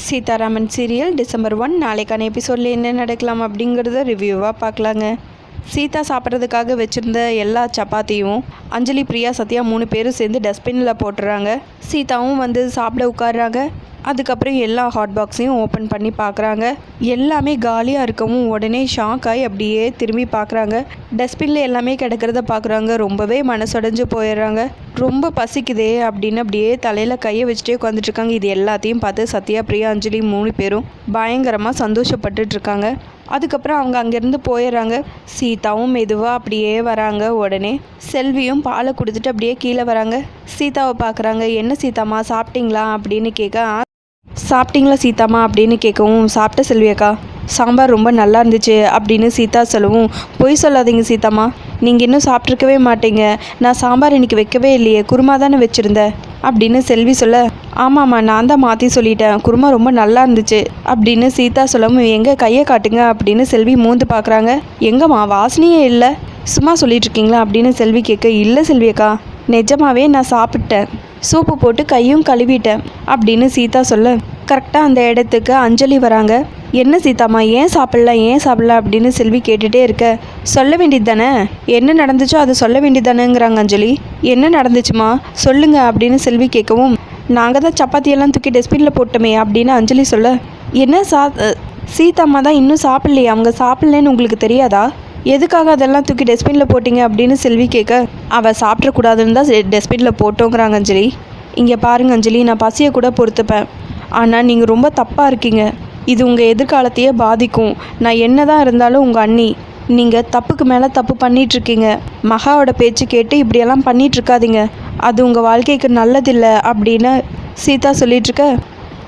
Sitharaman serial December 1 நாளைக்கான எபிசோடில் என்ன நடக்கலாம் அப்படிங்கிறத ரிவ்யூவாக பார்க்கலாங்க. சீதா சாப்பிட்றதுக்காக வச்சுருந்த எல்லா சப்பாத்தியும் அஞ்சலி, பிரியா, சத்யா 3 பேரும் சேர்ந்து டஸ்ட்பினில் போட்டுறாங்க. சீதாவும் வந்து சாப்பிட உட்காடுறாங்க. அதுக்கப்புறம் எல்லா ஹாட் பாக்ஸையும் ஓப்பன் பண்ணி பார்க்குறாங்க. எல்லாமே காலியாக இருக்கவும் உடனே ஷாக் ஆகி அப்படியே திரும்பி பார்க்குறாங்க. டஸ்ட்பினில் எல்லாமே கிடக்கிறத பார்க்குறாங்க. ரொம்பவே மனசடைஞ்சு போயிடுறாங்க. ரொம்ப பசிக்குதே அப்படின்னு அப்படியே தலையில் கையை வச்சுட்டே உட்காந்துட்ருக்காங்க. இது எல்லாத்தையும் பார்த்து சத்யா, பிரியா, அஞ்சலி 3 பேரும் பயங்கரமாக சந்தோஷப்பட்டுட்ருக்காங்க. அதுக்கப்புறம் அவங்க அங்கேருந்து போயிடுறாங்க. சீதாவும் மெதுவாக அப்படியே வராங்க. உடனே செல்வியும் பாலை கொடுத்துட்டு அப்படியே கீழே வராங்க. சீதாவை பார்க்குறாங்க. என்ன சீதாம்மா சாப்பிட்டீங்களா அப்படின்னு கேட்க, சாப்பிட்டீங்களா சீதாம்மா அப்படின்னு கேட்கவும், சாப்பிட்ட செல்வியக்கா, சாம்பார் ரொம்ப நல்லா இருந்துச்சு அப்படின்னு சீதா சொல்லவும், பொய் சொல்லாதீங்க சீதாம்மா, நீங்கள் இன்னும் சாப்பிட்ருக்கவே மாட்டீங்க, நான் சாம்பார் இன்றைக்கி வைக்கவே இல்லையே, குருமா தானே வச்சுருந்தேன் அப்படின்னு செல்வி சொல்ல, ஆமாம்மா நான் தான் மாற்றி சொல்லிட்டேன், குருமா ரொம்ப நல்லா இருந்துச்சு அப்படின்னு சீதா சொல்லவும், எங்கே கையை காட்டுங்க அப்படின்னு செல்வி மூந்து பார்க்குறாங்க. எங்கம்மா வாசனையே இல்லை, சும்மா சொல்லிட்டு இருக்கீங்களா அப்படின்னு செல்வி கேட்க, இல்லை செல்வியக்கா நிஜமாவே நான் சாப்பிட்டேன், சூப்பு போட்டு கையும் கழுவிட்டேன் அப்படின்னு சீதா சொல்ல, கரெக்டாக அந்த இடத்துக்கு அஞ்சலி வராங்க. என்ன சீதாம்மா ஏன் சாப்பிடல அப்படின்னு செல்வி கேட்டுகிட்டே இருக்க, சொல்ல வேண்டியது தானே, என்ன நடந்துச்சோ அதை சொல்ல வேண்டியது தானேங்கிறாங்க அஞ்சலி. என்ன நடந்துச்சுமா சொல்லுங்க அப்படின்னு செல்வி கேட்கவும், நாங்கள் தான் சப்பாத்தியெல்லாம் தூக்கி டஸ்ட்பினில் போட்டோமே அப்படின்னு அஞ்சலி சொல்ல, என்ன சீதாம்மா தான் இன்னும் சாப்பிட்லையே, அவங்க சாப்பிட்லன்னு உங்களுக்கு தெரியாதா, எதுக்காக அதெல்லாம் தூக்கி டஸ்ட்பினில் போட்டிங்க அப்படின்னு செல்வி கேட்க, அவள் சாப்பிட்றக்கூடாதுன்னு தான் டஸ்ட்பினில் போட்டோங்கிறாங்க அஞ்சலி. இங்கே பாருங்க அஞ்சலி, நான் பசியை கூட பொறுத்துப்பேன், ஆனால் நீங்கள் ரொம்ப தப்பாக இருக்கீங்க, இது உங்கள் எதிர்காலத்தையே பாதிக்கும், நான் என்ன தான் இருந்தாலும் உங்கள் அண்ணி, நீங்கள் தப்புக்கு மேலே தப்பு பண்ணிகிட்ருக்கீங்க, மகாவோட பேச்சு கேட்டு இப்படியெல்லாம் பண்ணிகிட்ருக்காதீங்க, அது உங்கள் வாழ்க்கைக்கு நல்லதில்லை அப்படின்னு சீதா சொல்லிகிட்ருக்க,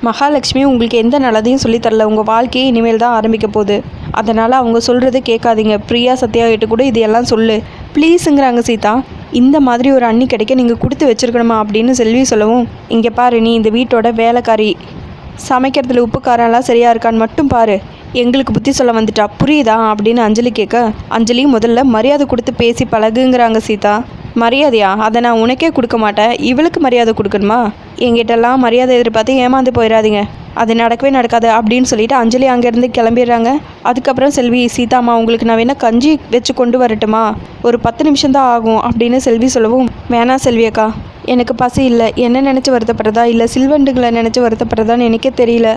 மகாலட்சுமி உங்களுக்கு எந்த நல்லதையும் சொல்லித்தரல, உங்கள் வாழ்க்கையை இனிமேல் தான் ஆரம்பிக்க போகுது, அதனால் அவங்க சொல்கிறத கேட்காதீங்க, பிரியா, சத்யா கிட்ட கூட இதையெல்லாம் சொல்லு ப்ளீஸுங்கிறாங்க சீதா. இந்த மாதிரி ஒரு அண்ணி கிடைக்க நீங்கள் கொடுத்து வச்சுருக்கணுமா அப்படின்னு செல்வி சொல்லவும், இங்கே பாரு, நீ இந்த வீட்டோட வேலைக்காரி, சமைக்கிறதுல உப்பு காரம்லாம் சரியாக இருக்கான்னு மட்டும் பாரு, எங்களுக்கு புத்தி சொல்ல வந்துட்டா புரியுதா அப்படின்னு அஞ்சலி கேட்க, அஞ்சலி முதல்ல மரியாதை கொடுத்து பேசி பழகுங்கிறாங்க சீதா. மரியாதையா, அதை நான் உனக்கே கொடுக்க மாட்டேன், இவளுக்கு மரியாதை கொடுக்கணுமா, எங்கிட்டலாம் மரியாதை எதிர்பார்த்து ஏமாந்து போயிடாதீங்க, அது நடக்கவே நடக்காது அப்படின்னு சொல்லிட்டு அஞ்சலி அங்கேருந்து கிளம்பிடுறாங்க. அதுக்கப்புறம் செல்வி, சீதாம்மா உங்களுக்கு நான் வேணால் கஞ்சி வச்சு கொண்டு வரட்டுமா, ஒரு 10 நிமிஷம் தான் ஆகும் அப்படின்னு செல்வி சொல்லவும், வேணாம் செல்வியக்கா, எனக்கு பசி இல்லை, என்ன நினச்சி வருத்தப்படுறதா இல்லை சில்வண்டுகளை நினச்சி வருத்தப்படுறதான்னு எனக்கே தெரியல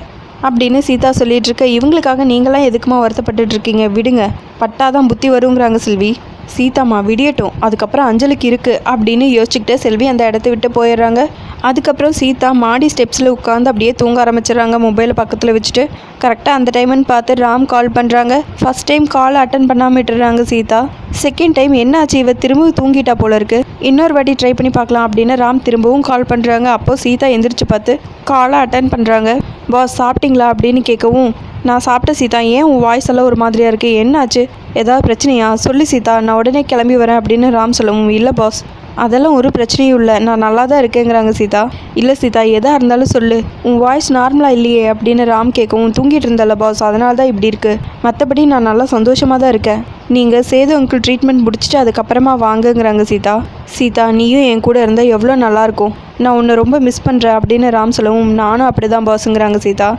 அப்படின்னு சீதா சொல்லிட்டு இருக்க, இவங்களுக்காக நீங்களாம் எதுக்குமா வருத்தப்பட்டுட்டு இருக்கீங்க, விடுங்க, பட்டாதான் புத்தி வருங்கிறாங்க செல்வி. சீதாம்மா விடியட்டும், அதுக்கப்புறம் அஞ்சலிக்கு இருக்குது அப்படின்னு யோசிச்சுக்கிட்டே செல்வி அந்த இடத்த விட்டு போயிடுறாங்க. அதுக்கப்புறம் சீதா மாடி ஸ்டெப்ஸில் உட்காந்து அப்படியே தூங்க ஆரம்பிச்சிடுறாங்க, மொபைலை பக்கத்தில் வச்சுட்டு. கரெக்டாக அந்த டைம்னு பார்த்து ராம் கால் பண்ணுறாங்க. ஃபஸ்ட் டைம் கால் அட்டன் பண்ணாமல் விட்டுறாங்க சீதா. செகண்ட் டைம் என்னாச்சு, இவ திரும்பவும் தூங்கிட்டா போல இருக்குது, இன்னொரு வாட்டி ட்ரை பண்ணி பார்க்கலாம் அப்படின்னு ராம் திரும்பவும் கால் பண்ணுறாங்க. அப்போது சீதா எந்திரிச்சு பார்த்து காலை அட்டன் பண்ணுறாங்க. பாஸ் சாப்பிட்டீங்களா அப்படின்னு கேட்கவும், நான் சாப்பிட்ட சீதா, ஏன் உன் வாய்ஸ் எல்லாம் ஒரு மாதிரியாக இருக்குது, என்னாச்சு, ஏதாவது பிரச்சனையா சொல்லு சீதா, நான் உடனே கிளம்பி வரேன் அப்படின்னு ராம் சொல்லவும், இல்லை பாஸ் அதெல்லாம் ஒரு பிரச்சனையும் இல்லை, நான் நல்லா தான் இருக்கேங்கிறாங்க சீதா. இல்லை சீதா எதாக இருந்தாலும் சொல்லு, உன் வாய்ஸ் நார்மலாக இல்லையே அப்படின்னு ராம் கேட்கவும், தூங்கிட்டு இருந்தல பாஸ் அதனால தான் இப்படி இருக்குது, மற்றபடி நான் நல்லா சந்தோஷமாக தான் இருக்கேன், நீங்கள் சேது அங்கிள் ட்ரீட்மெண்ட் முடிச்சுட்டு அதுக்கப்புறமா வாங்குங்கிறாங்க சீதா. சீதா நீயும் என் கூட இருந்தால் எவ்வளோ நல்லாயிருக்கும், நான் உன்னை ரொம்ப மிஸ் பண்ணுறேன் அப்படின்னு ராம் சொல்லவும், நானும் அப்படி தான் பாஸுங்கிறாங்க சீதா.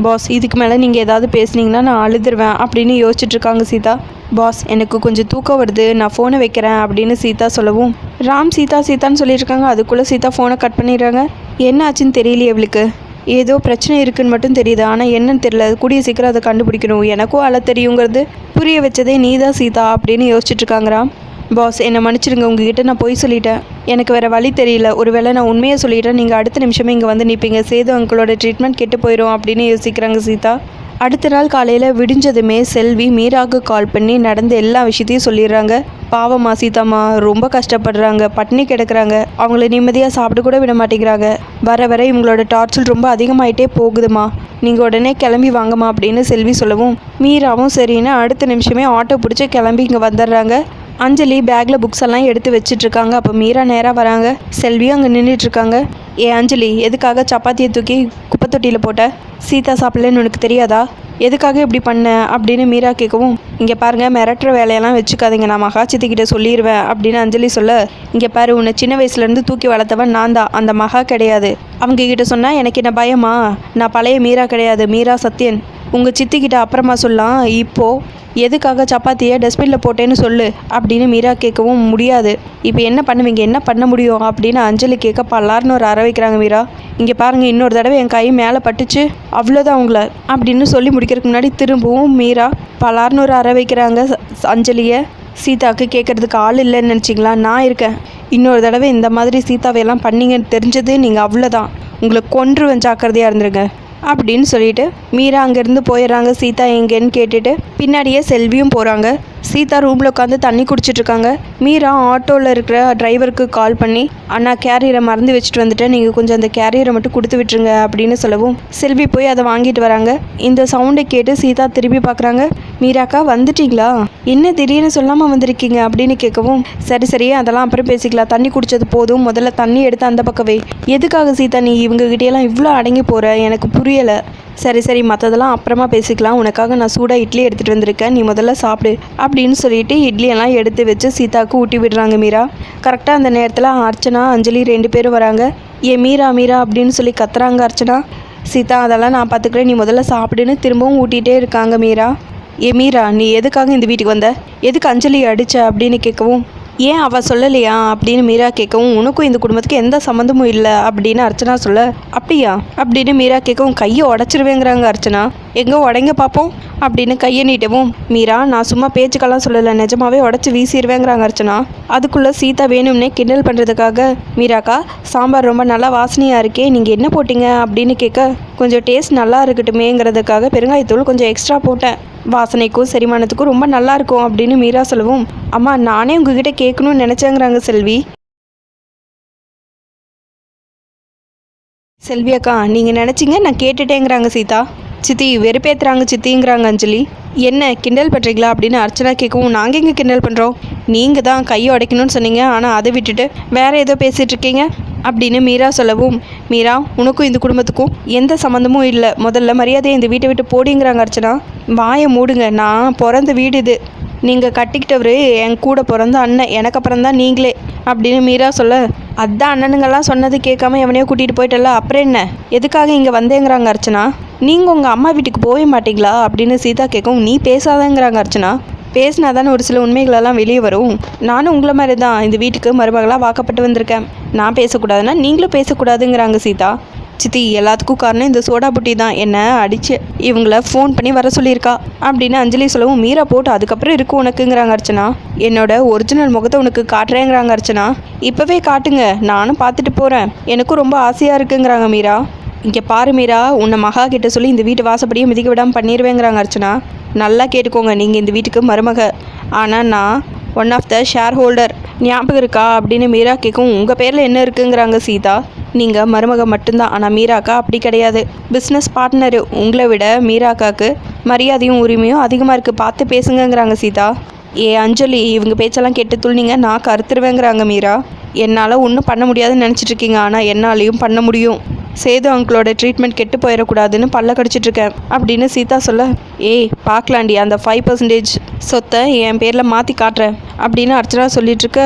பாஸ் இதுக்கு மேலே நீங்கள் ஏதாவது பேசுனீங்கன்னா நான் அழுதுருவேன் அப்படின்னு யோசிச்சுட்ருக்காங்க சீதா. பாஸ் எனக்கு கொஞ்சம் தூக்கம் வருது, நான் ஃபோனை வைக்கிறேன் அப்படின்னு சீதா சொல்லவும், ராம் சீதான்னு சொல்லியிருக்காங்க. அதுக்குள்ளே சீதா ஃபோனை கட் பண்ணிடுறாங்க. என்ன ஆச்சுன்னு தெரியலையே, அவளுக்கு ஏதோ பிரச்சனை இருக்குன்னு மட்டும் தெரியுது, ஆனால் என்னன்னு தெரியல, கூடிய சீக்கிரம் அதை கண்டுபிடிக்கணும், எனக்கும் அழ தெரியுங்கிறது புரிய வச்சதே நீ தான் சீதா அப்படின்னு யோசிச்சுட்ருக்காங்க ராம். பாஸ் என்னை மன்னிச்சிடுங்க, உங்ககிட்ட நான் போய் சொல்லிட்டேன், எனக்கு வேறு வழி தெரியல, ஒருவேளை நான் உண்மையை சொல்லிட்டேன், நீங்கள் அடுத்த நிமிஷமே இங்கே வந்து நிற்பீங்க, சேது அங்கிளோட ட்ரீட்மெண்ட் கெட்டு போயிடும் அப்படின்னு யோசிக்கிறாங்க சீதா. அடுத்த நாள் காலையில் விடிஞ்சதுமே செல்வி மீராவுக்கு கால் பண்ணி நடந்த எல்லா விஷயத்தையும் சொல்லிடுறாங்க. பாவம்மா சீதாம்மா ரொம்ப கஷ்டப்படுறாங்க, பட்டினி கிடக்குறாங்க, அவங்கள நிம்மதியாக சாப்பிட கூட விட மாட்டேங்கிறாங்க, வர வர இவங்களோட டார்ச்சல் ரொம்ப அதிகமாயிட்டே போகுதுமா, நீங்கள் உடனே கிளம்பி வாங்கம்மா அப்படின்னு செல்வி சொல்லவும், மீராவும் சரின்னு அடுத்த நிமிஷமே ஆட்டோ பிடிச்சி கிளம்பி இங்கே வந்துடுறாங்க. அஞ்சலி பேக்கில் புக்ஸ் எல்லாம் எடுத்து வச்சிட்ருக்காங்க. அப்போ மீரா நேராக வராங்க. செல்வியும் அங்கே நின்றுட்டுருக்காங்க. அஞ்சலி எதுக்காக சப்பாத்தியை தூக்கி குப்பை தொட்டியில் போட்ட, சீதா சாப்பிடலன்னு உனக்கு தெரியாதா, எதுக்காக இப்படி பண்ண அப்படின்னு மீரா கேட்கவும், இங்கே பாருங்கள் மிரட்டுற வேலையெல்லாம் வச்சுக்காதீங்க, நான் மகா சித்திக்கிட்ட சொல்லிடுவேன் அப்படின்னு அஞ்சலி சொல்ல, இங்கே பாரு உன்னை சின்ன வயசுலேருந்து தூக்கி வளர்த்தவன் நான் தான், அந்த மகா கிடையாது. அவங்க கிட்ட சொன்னால் எனக்கு என்ன பயமா? நான் பழைய மீரா கிடையாது, மீரா சத்யன். உங்கள் சித்திக்கிட்ட அப்புறமா சொல்லலாம், இப்போது எதுக்காக சப்பாத்தியை டஸ்ட்பினில் போட்டேன்னு சொல்லு அப்படின்னு மீரா கேட்கவும், முடியாது. இப்போ என்ன பண்ணுவீங்க, என்ன பண்ண முடியும் அப்படின்னு அஞ்சலி கேட்க பல்லார்னு ஒரு அற வைக்கிறாங்க மீரா. இங்கே பாருங்கள் இன்னொரு தடவை என் கை மேலே பட்டுச்சு அவ்வளோதான் உங்களை அப்படின்னு சொல்லி முடிக்கிறதுக்கு முன்னாடி திரும்பவும் மீரா பல்லார்னு ஒரு அற வைக்கிறாங்க அஞ்சலியை. சீதாவுக்கு கேட்குறதுக்கு ஆள் இல்லைன்னு நினச்சிங்களா? நான் இருக்கேன். இன்னொரு தடவை இந்த மாதிரி சீதாவையெல்லாம் பண்ணீங்கன்னு தெரிஞ்சது நீங்கள் அவ்வளோதான், உங்களை கொன்றுவேன், ஜாக்கிரதையாக இருந்துருங்க அப்படின்னு சொல்லிட்டு மீரா அங்கேருந்து போயிடுறாங்க. சீதா எங்கேன்னு கேட்டுட்டு பின்னாடியே செல்வியும் போகிறாங்க. சீதா ரூமில் உட்காந்து தண்ணி குடிச்சிட்ருக்காங்க. மீரா ஆட்டோவில் இருக்கிற டிரைவருக்கு கால் பண்ணி, அண்ணா கேரியரை மறந்து வச்சுட்டு வந்துட்டேன், நீங்கள் கொஞ்சம் அந்த கேரியரை மட்டும் கொடுத்து விட்டுருங்க அப்படின்னு சொல்லவும் செல்வி போய் அதை வாங்கிட்டு வராங்க. இந்த சவுண்டை கேட்டு சீதா திரும்பி பார்க்குறாங்க. மீராக்கா வந்துட்டீங்களா, என்ன திடீர்னு சொல்லாமல் வந்திருக்கீங்க அப்படின்னு கேட்கவும், சரி சரி அதெல்லாம் அப்புறம் பேசிக்கலாம், தண்ணி குடித்தது போதும், முதல்ல தண்ணி எடுத்து அந்த பக்கவே. எதுக்காக சீதா நீ இவங்ககிட்டயெல்லாம் இவ்வளோ அடங்கி போகிற, எனக்கு புரியலை. சரி சரி மற்றதெல்லாம் அப்புறமா பேசிக்கலாம், உனக்காக நான் சூடாக இட்லி எடுத்துகிட்டு வந்திருக்கேன், நீ முதல்ல சாப்பிடு அப்படின்னு சொல்லிட்டு இட்லியெல்லாம் எடுத்து வச்சு சீதாவுக்கு ஊட்டி விடுறாங்க மீரா. கரெக்டாக அந்த நேரத்தில் அர்ச்சனா அஞ்சலி 2 பேரும் வராங்க. மீரா மீரா அப்படின்னு சொல்லி கத்துறாங்க அர்ச்சனா. சீதா அதெல்லாம் நான் பார்த்துக்கிறேன், நீ முதல்ல சாப்பிடுன்னு திரும்பவும் ஊட்டிகிட்டே இருக்காங்க மீரா. மீரா நீ எதுக்காக இந்த வீட்டுக்கு வந்த, எதுக்கு அஞ்சலி அடித்த அப்படின்னு கேட்கவும், ஏன் அவள் சொல்லலையா அப்படின்னு மீரா கேட்கவும், உனக்கும் இந்த குடும்பத்துக்கு எந்த சம்மந்தமும் இல்லை அப்படின்னு அர்ச்சனா சொல்ல, அப்படியா அப்படின்னு மீரா கேட்கவும், கையை உடச்சிருவேங்கிறாங்க அர்ச்சனா. எங்கே உடைங்க பார்ப்போம் அப்படின்னு கையை நீட்டவும், மீரா நான் சும்மா பேச்சுக்கெல்லாம் சொல்லலை, நிஜமாவே உடச்சி வீசிடுவேங்கிறாங்க அர்ச்சனா. அதுக்குள்ளே சீதா வேணும்னே கிண்டல் பண்ணுறதுக்காக, மீராக்கா சாம்பார் ரொம்ப நல்லா வாசனையாக இருக்கே, நீங்கள் என்ன போட்டிங்க அப்படின்னு கேட்க, கொஞ்சம் டேஸ்ட் நல்லா இருக்கட்டுமேங்கிறதுக்காக பெருங்காயத்தூள் கொஞ்சம் எக்ஸ்ட்ரா போட்டேன், வாசனைக்கும் செரிமானத்துக்கும் ரொம்ப நல்லாயிருக்கும் அப்படின்னு மீரா சொல்லவும், அம்மா நானே உங்ககிட்ட கேட்கணும்னு நினச்சேங்கிறாங்க செல்வி. செல்வி அக்கா நீங்கள் நினச்சிங்க நான் கேட்டுட்டேங்கிறாங்க சீதா. சித்தி வெறுப்பேற்றுறாங்க சித்திங்கிறாங்க அஞ்சலி. என்ன கிண்டல் பண்ணுறீங்களா அப்படின்னு அர்ச்சனா கேட்கவும், நாங்கள் எங்கே கிண்டல் பண்ணுறோம், நீங்கள் தான் கையை உடைக்கணும்னு சொன்னீங்க, ஆனால் அதை விட்டுட்டு வேறு ஏதோ பேசிகிட்ருக்கீங்க அப்படின்னு மீரா சொல்லவும், மீரா உனக்கும் இந்த குடும்பத்துக்கும் எந்த சம்மந்தமும் இல்லை, முதல்ல மரியாதையை இந்த வீட்டை விட்டு போடிங்கிறாங்க அர்ச்சனா. வாயை மூடுங்க, நான் பிறந்த வீடு இது, நீங்கள் கட்டிக்கிட்டவர் என் கூட பிறந்த அண்ணன், எனக்கு அப்புறம் தான் நீங்களே அப்படின்னு மீரா சொல்ல, அதான் அண்ணனுங்கெல்லாம் சொன்னது கேட்காம எவனையோ கூட்டிகிட்டு போயிட்டல, அப்புறம் என்ன எதுக்காக இங்கே வந்தேங்கிறாங்க அர்ச்சனா. நீங்கள் உங்கள் அம்மா வீட்டுக்கு போகவே மாட்டிங்களா அப்படின்னு சீதா கேட்கவும், நீ பேசாதேங்கிறாங்க அர்ச்சனா. பேசினா தானே ஒரு சில உண்மைகளெல்லாம் வெளியே வரும், நானும் உங்களை மாதிரி தான் இந்த வீட்டுக்கு மருமகளாக வாக்கப்பட்டு வந்திருக்கேன், நான் பேசக்கூடாதுன்னா நீங்களும் பேசக்கூடாதுங்கிறாங்க சீதா. சித்தி எல்லாத்துக்கும் காரணம் இந்த சோடா புட்டி தான், என்ன அடிச்சு இவங்கள ஃபோன் பண்ணி வர சொல்லியிருக்கா அப்படின்னு அஞ்சலி சொல்லவும், மீரா போட்டு அதுக்கப்புறம் இருக்கும் உனக்குங்கிறாங்க அர்ச்சனா. என்னோட ஒரிஜினல் முகத்தை உனக்கு காட்டுறேங்கிறாங்க அர்ச்சனா. இப்போவே காட்டுங்க, நானும் பார்த்துட்டு போகிறேன், எனக்கும் ரொம்ப ஆசையாக இருக்குங்கிறாங்க மீரா. இங்கே பாரு மீரா, உன்னை மகா கிட்ட சொல்லி இந்த வீட்டு வாசப்படியும் மிதிக்க விடாமல் பண்ணிடுவேங்கிறாங்க அர்ச்சனா. நல்லா கேட்டுக்கோங்க, நீங்கள் இந்த வீட்டுக்கு மருமக, ஆனால் நான் one of the shareholder, ஞாபகம் இருக்கா அப்படின்னு மீரா கேட்கும். உங்கள் பேரில் என்ன இருக்குங்கிறாங்க சீதா. நீங்கள் மருமக மட்டும்தான், ஆனால் மீராக்கா அப்படி கிடையாது, பிஸ்னஸ் பார்ட்னரு, உங்களை விட மீராக்காவுக்கு மரியாதையும் உரிமையும் அதிகமாக இருக்குது, பார்த்து பேசுங்கிறாங்க சீதா. அஞ்சலி இவங்க பேச்செல்லாம் கேட்டு துள்ளிங்க, நான் கருத்துருவேங்கிறாங்க மீரா. என்னால் ஒன்றும் பண்ண முடியாதுன்னு நினச்சிட்ருக்கீங்க, ஆனால் என்னாலையும் பண்ண முடியும், சேது அங்கிளோட ட்ரீட்மெண்ட் கெட்டு போயிடக்கூடாதுன்னு பல்ல கடிச்சிட்ருக்கேன் அப்படின்னு சீதா சொல்ல, பார்க்கலாண்டி அந்த 5% சொத்தை என் பேரில் மாற்றி காட்டுறேன் அப்படின்னு அர்ச்சனா சொல்லிகிட்ருக்க,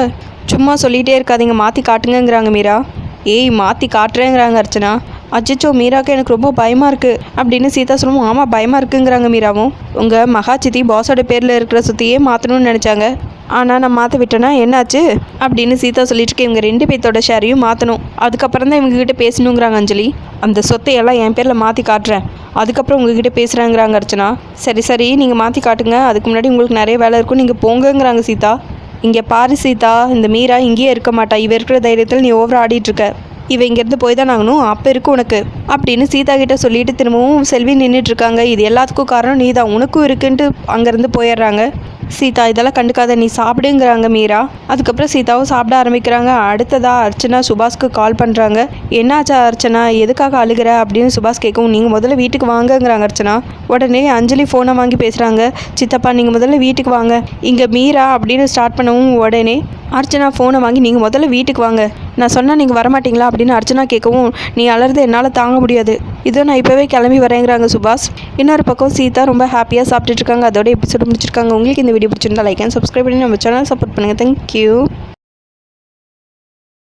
சும்மா சொல்லிகிட்டே இருக்காதீங்க, மாற்றி காட்டுங்கிறாங்க மீரா. மாற்றி காட்டுறேங்கிறாங்க அர்ச்சனா. அச்சோ மீராக்கு எனக்கு ரொம்ப பயமாக இருக்குது அப்படின்னு சீதா சொல்லுவோம். ஆமாம் பயமாக இருக்குங்கிறாங்க மீராவும். உங்கள் மகா சித்தி பாஸோட பேரில் இருக்கிற சொத்தையே மாற்றணும்னு நினச்சாங்க, ஆனால் நான் மாற்ற விட்டேன்னா என்னாச்சு அப்படின்னு சீதா சொல்லிட்டு இவங்க 2 பேர்த்தோட ஷேரையும் மாற்றணும், அதுக்கப்புறம் தான் இவங்ககிட்ட பேசணுங்கிறாங்க அஞ்சலி. அந்த சொத்தையெல்லாம் என் பேரில் மாற்றி காட்டுறேன், அதுக்கப்புறம் உங்ககிட்ட பேசுகிறாங்கிறாங்க அர்ச்சனா. சரி சரி நீங்கள் மாற்றி காட்டுங்க, அதுக்கு முன்னாடி உங்களுக்கு நிறைய வேலை இருக்கும், நீங்கள் போங்கங்கிறாங்க சீதா. இங்கே பாரு சீதா, இந்த மீரா இங்கேயே இருக்க மாட்டா, இவ இருக்கிற தைரியத்தில் நீ ஓவரா ஆடிட்டுருக்க, இவ இங்கேருந்து போய் தான் ஆகணும், அப்போ இருக்கு உனக்கு அப்படின்னு சீதா கிட்ட சொல்லிட்டு திரும்பவும் செல்வி நின்றுட்டுருக்காங்க. இது எல்லாத்துக்கும் காரணம் நீ தான், உனக்கும் இருக்குன்ட்டு அங்கேருந்து போயிடுறாங்க. சீதா இதெல்லாம் கண்டுக்காத, நீ சாப்பிடுங்கிறாங்க மீரா. அதுக்கப்புறம் சீதாவும் சாப்பிட ஆரம்பிக்கிறாங்க. அடுத்ததாக அர்ச்சனா சுபாஷ்க்கு கால் பண்ணுறாங்க. என்னாச்சா அர்ச்சனா, எதுக்காக அழுகிற அப்படின்னு சுபாஷ் கேட்கவும், நீங்கள் முதல்ல வீட்டுக்கு வாங்கங்கிறாங்க அர்ச்சனா. உடனே அஞ்சலி ஃபோனை வாங்கி பேசுகிறாங்க. சித்தப்பா நீங்கள் முதல்ல வீட்டுக்கு வாங்க, இங்கே மீரா அப்படின்னு ஸ்டார்ட் பண்ணவும் உடனே அர்ச்சனா ஃபோனை வாங்கி நீங்கள் முதல்ல வீட்டுக்கு வாங்க, நான் சொன்னால் நீங்கள் வரமாட்டிங்களா அப்படின்னு அர்ச்சனா கேட்கவும், நீ அலறது என்னால் தாங்க முடியாது, இதோ நான் இப்போவே கிளம்பி வரேங்கிறாங்க சுபாஷ். இன்னொரு பக்கம் சீதா ரொம்ப ஹாப்பியாக சாப்பிட்டுட்டு இருக்காங்க. அதோட எபிசோடு முடிச்சிருக்காங்க. உங்களுக்கு இந்த வீடியோ பிடிச்சிருந்தா லைக் அண்ட் சப்ஸ்கிரைப் பண்ணி நம்ம சேனல் சப்போர்ட் பண்ணுங்கள். தேங்க்யூ.